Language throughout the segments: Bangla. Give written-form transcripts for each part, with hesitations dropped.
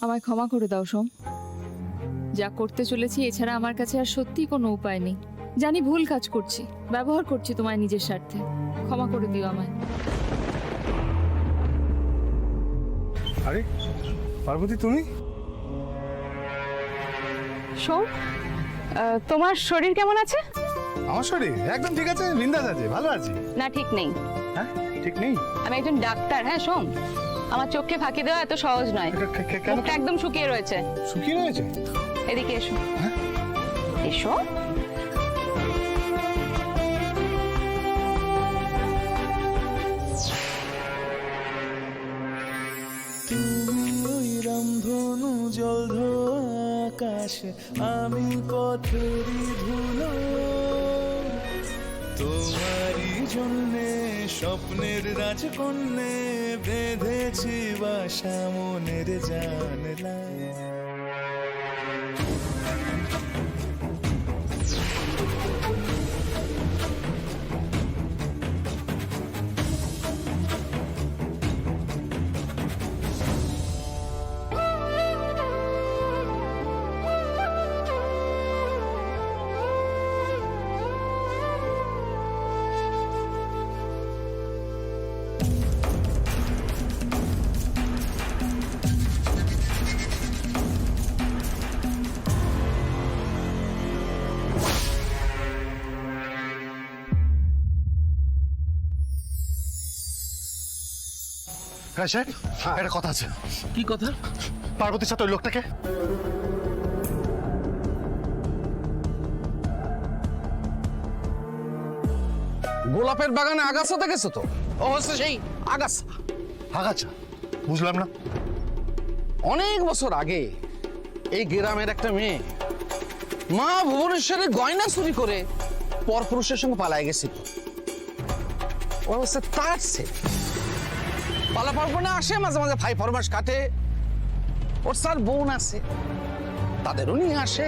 আমায় ক্ষমা করে দাও সোম। যা করতে চলেছি এছাড়া আমার কাছে আর সত্যি কোনো উপায় নেই। জানি ভুল কাজ করছি, ব্যবহার করছি তোমায় নিজের স্বার্থে। ক্ষমা করে দিও আমায়। আরে পার্বতী, তুমি? সোম, তোমার শরীর কেমন আছে? আমার শরীর একদম ঠিক আছে, বিন্দাস আছে, ভালো আছি। না, ঠিক নেই। হ্যাঁ, ঠিক নেই? আমি একজন ডাক্তার। হ্যাঁ সোম, আমার চোখকে ফাঁকি দেওয়া এত সহজ নয়। কেন? মুখটা একদম শুকিয়ে রয়েছে। শুকিয়ে রয়েছে? এদিকে এসো। হ্যাঁ? এসো। ওই রামধনু জল আকাশে, আমি পথেরই ধুলো। তোমারই জন্যে স্বপ্নের রাজকন্যে বেঁধেছি বাসা মনের জানলায়। হ্যাঁ স্যার, একটা কথা আছে। কি কথা? পার্বতীর সাথে ওই লোকটাকে। গোলাপের বাগানে আগাছাতে গেছো তো? ও হচ্ছে সেই আগাছা। আগাছা? বুঝলাম না। অনেক বছর আগে এই গ্রামের একটা মেয়ে মা ভুবনেশ্বরের গয়না চুরি করে পরপুরুষের সঙ্গে পালায় গেছিল। ও হচ্ছে তার ছেলে। পালা পার্বণে আসে, মাঝে মাঝে ভাই ফরমাস কাটে। ওর স্যার বোন আছে, তাদেরও নিয়ে আসে।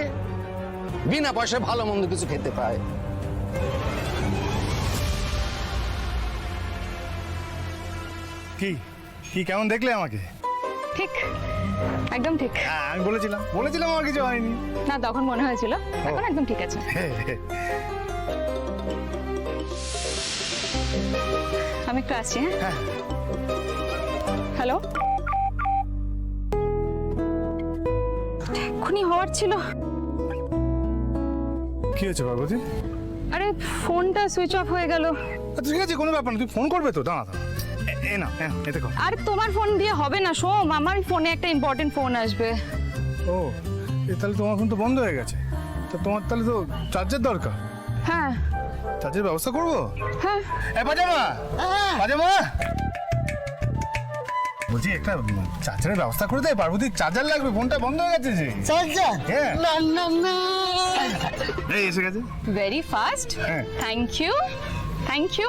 বিনা পয়সায় ভালো মন্দ কিছু খেতে পায়। কি কি কেমন দেখলে আমাকে? ঠিক, একদম ঠিক। হ্যাঁ, আমি বলেছিলাম আমার কিছু হয়নি। না, তখন মনে হয়েছিল, এখন একদম ঠিক আছে। আমি একটু আসছি। হ্যাঁ, হ্যালো। এক্ষুনি হওয়ার ছিল। কি হয়েছে পার্বতী? আরে ফোনটা সুইচ অফ হয়ে গেল। আচ্ছা, ঠিক আছে, কোনো ব্যাপার না, তুই ফোন করবে তো? দাঁড়া দাঁড়া, এ না, এতে কর। আর তোমার ফোন দিয়ে হবে না সোম, আমার ফোনে একটা ইম্পর্টেন্ট ফোন আসবে। ও, তাহলে তোমার ফোন তো বন্ধ হয়ে গেছে। তো তোমার তাহলে তো চার্জের দরকার। হ্যাঁ চার্জের ব্যবস্থা করবো? হ্যাঁ। পাজামা, পাজামা, বলছি একটা চার্জারের ব্যবস্থা করে দে। পার্বতীর চার্জার লাগবে, ফোনটা বন্ধ হয়ে গেছে যে। চার্জার? হ্যাঁ। না না না, এই এসে গেছে। Very fast. হ্যাঁ। Thank you, thank you.